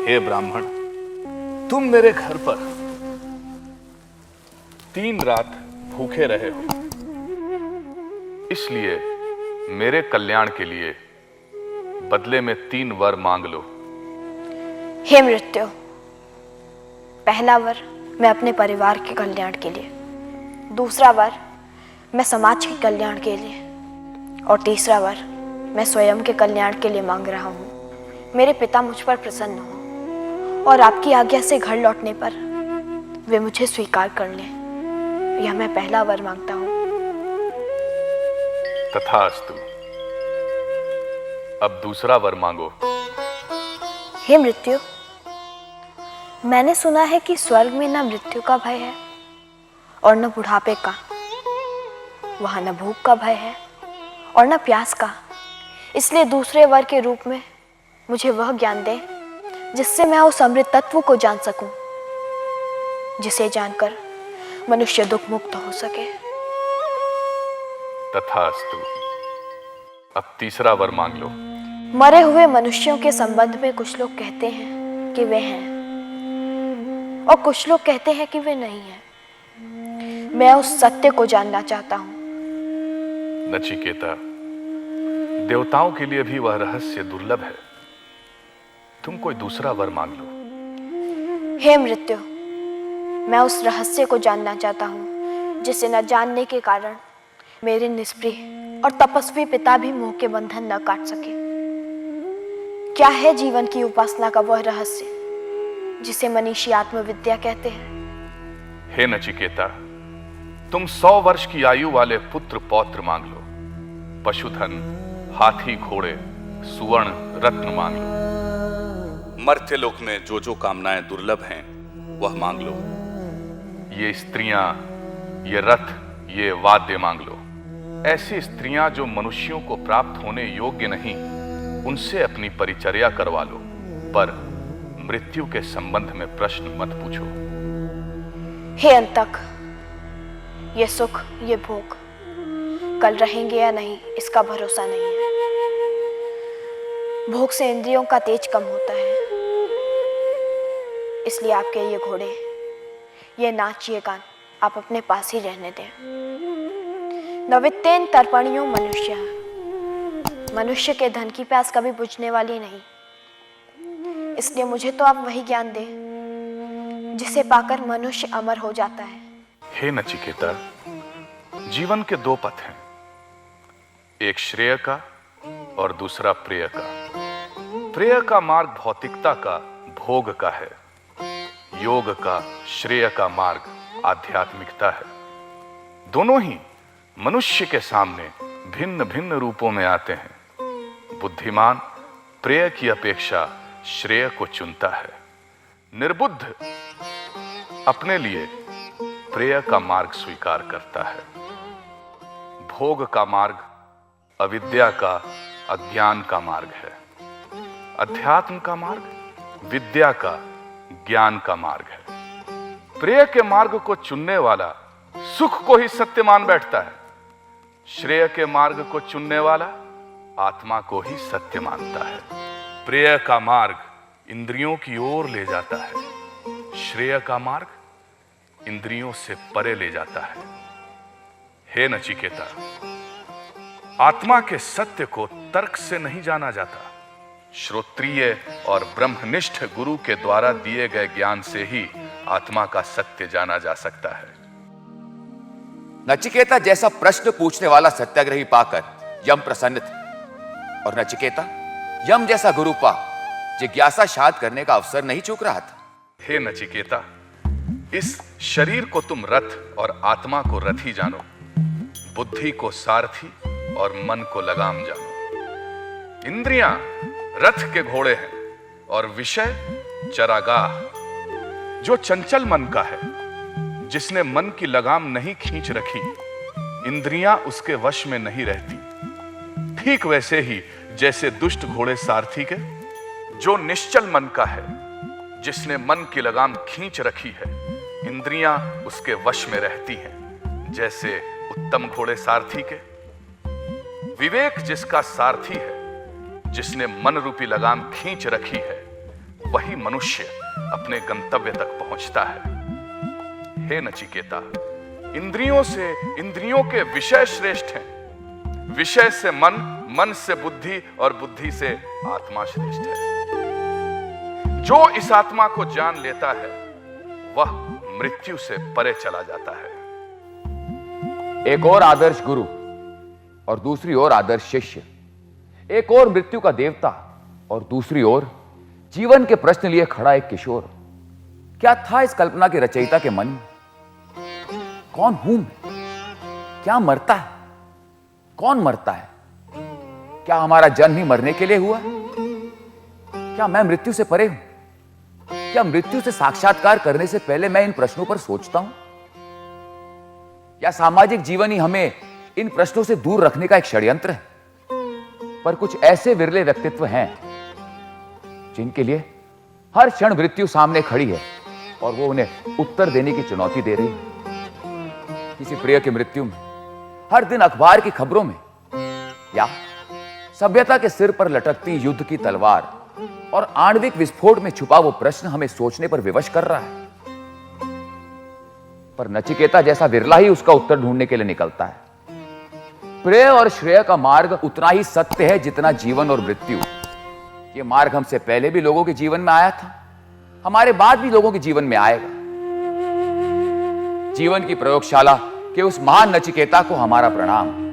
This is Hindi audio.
हे ब्राह्मण, तुम मेरे घर पर 3 रात भूखे रहे हो, इसलिए मेरे कल्याण के लिए बदले में 3 वर मांग लो। हे मृत्यु, पहला वर मैं अपने परिवार के कल्याण के लिए, दूसरा वर मैं समाज के कल्याण के लिए और तीसरा वर मैं स्वयं के कल्याण के लिए मांग रहा हूँ। मेरे पिता मुझ पर प्रसन्न हो और आपकी आज्ञा से घर लौटने पर वे मुझे स्वीकार कर लें, यह मैं पहला वर मांगता हूँ। तथास्तु। अब दूसरा वर मांगो। हे मृत्यु, मैंने सुना है कि स्वर्ग में न मृत्यु का भय है और न बुढ़ापे का, वहां न भूख का भय है और न प्यास का। इसलिए दूसरे वर के रूप में मुझे वह ज्ञान दे जिससे मैं उस अमृत तत्व को जान सकूं, जिसे जानकर मनुष्य दुख मुक्त हो सके। तथास्तु। अब तीसरा वर मांग लो। मरे हुए मनुष्यों के संबंध में कुछ लोग कहते हैं कि वे हैं और कुछ लोग कहते हैं कि वे नहीं हैं। मैं उस सत्य को जानना चाहता हूं। नचिकेता, देवताओं के लिए भी वह रहस्य दुर्लभ है। तुम कोई दूसरा वर मांग लो। हे मृत्यु, मैं उस रहस्य को जानना चाहता हूँ जिसे न जानने के कारण मेरे निष्प्रिय और तपस्वी पिता भी मोह के बंधन न काट सके। क्या है जीवन की उपासना का वह रहस्य जिसे मनीषी आत्मविद्या कहते हैं? हे नचिकेता, तुम 100 वर्ष की आयु वाले पुत्र पौत्र मांग लो। पशुधन, हाथी, घोड़े, सुवर्ण, रत्न मांग लो। मर्त्यलोक में जो जो कामनाएं दुर्लभ हैं वह मांग लो। ये स्त्रियां, ये रथ, ये वाद्य मांग लो। ऐसी स्त्रियां जो मनुष्यों को प्राप्त होने योग्य नहीं, उनसे अपनी परिचर्या करवा लो, पर मृत्यु के संबंध में प्रश्न मत पूछो। हे अंतक, ये सुख, ये भोग कल रहेंगे या नहीं इसका भरोसा नहीं है। भोग से इंद्रियों का तेज कम होता है, इसलिए आपके ये घोड़े, ये नाच, ये गान आप अपने पास ही रहने दें। नवित्तेन तर्पणियों मनुष्य, मनुष्य के धन की प्यास कभी बुझने वाली नहीं। इसलिए मुझे तो आप वही ज्ञान दें जिसे पाकर मनुष्य अमर हो जाता है। हे नचिकेता, जीवन के 2 पथ हैं, एक श्रेय का और दूसरा प्रेय का। प्रेय का मार्ग भौतिकता का, भोग का है। योग का, श्रेय का मार्ग आध्यात्मिकता है। दोनों ही मनुष्य के सामने भिन्न भिन्न रूपों में आते हैं। बुद्धिमान प्रेय की अपेक्षा श्रेय को चुनता है। निर्बुद्ध अपने लिए प्रेय का मार्ग स्वीकार करता है। भोग का मार्ग अविद्या का, अज्ञान का मार्ग है। अध्यात्म का मार्ग विद्या का, ज्ञान का मार्ग है। प्रेय के मार्ग को चुनने वाला सुख को ही सत्य मान बैठता है। श्रेय के मार्ग को चुनने वाला आत्मा को ही सत्य मानता है। प्रेय का मार्ग इंद्रियों की ओर ले जाता है, श्रेय का मार्ग इंद्रियों से परे ले जाता है। हे नचिकेता, आत्मा के सत्य को तर्क से नहीं जाना जाता। श्रोत्रिय और ब्रह्मनिष्ठ गुरु के द्वारा दिए गए ज्ञान से ही आत्मा का सत्य जाना जा सकता है। नचिकेता जैसा प्रश्न पूछने वाला सत्याग्रही पाकर यम प्रसन्न थे, और नचिकेता यम जैसा गुरु पा जिज्ञासा शांत करने का अवसर नहीं चूक रहा था। हे नचिकेता, इस शरीर को तुम रथ और आत्मा को रथी जानो, बुद्धि को सारथी और मन को लगाम जानो। इंद्रियां रथ के घोड़े हैं और विषय चरागाह। जो चंचल मन का है, जिसने मन की लगाम नहीं खींच रखी, इंद्रियां उसके वश में नहीं रहती। ठीक वैसे ही जैसे दुष्ट घोड़े सारथी के, जो निश्चल मन का है, जिसने मन की लगाम खींच रखी है, इंद्रियां उसके वश में रहती हैं, जैसे उत्तम घोड़े सारथी के। विवेक जिसका सारथी है, जिसने मन रूपी लगाम खींच रखी है, वही मनुष्य अपने गंतव्य तक पहुंचता है। हे नचिकेता, इंद्रियों से इंद्रियों के विषय श्रेष्ठ हैं, विषय से मन, मन से बुद्धि और बुद्धि से आत्मा श्रेष्ठ है। जो इस आत्मा को जान लेता है वह मृत्यु से परे चला जाता है। एक और आदर्श गुरु और दूसरी ओर आदर्श शिष्य, एक और मृत्यु का देवता और दूसरी ओर जीवन के प्रश्न लिए खड़ा एक किशोर। क्या था इस कल्पना के रचयिता के मन में? कौन हूं मैं? क्या मरता है? कौन मरता है? क्या हमारा जन्म ही मरने के लिए हुआ? क्या मैं मृत्यु से परे हूं? क्या मृत्यु से साक्षात्कार करने से पहले मैं इन प्रश्नों पर सोचता हूं? या सामाजिक जीवन ही हमें इन प्रश्नों से दूर रखने का एक षड्यंत्र है? पर कुछ ऐसे विरले व्यक्तित्व हैं जिनके लिए हर क्षण मृत्यु सामने खड़ी है और वो उन्हें उत्तर देने की चुनौती दे रही है। किसी प्रिय की मृत्यु में, हर दिन अखबार की खबरों में, या सभ्यता के सिर पर लटकती युद्ध की तलवार और आणविक विस्फोट में छुपा वो प्रश्न हमें सोचने पर विवश कर रहा है। पर नचिकेता जैसा विरला ही उसका उत्तर ढूंढने के लिए निकलता है। प्रेय और श्रेय का मार्ग उतना ही सत्य है जितना जीवन और मृत्यु। ये मार्ग हमसे पहले भी लोगों के जीवन में आया था, हमारे बाद भी लोगों के जीवन में आएगा। जीवन की प्रयोगशाला के उस महान नचिकेता को हमारा प्रणाम।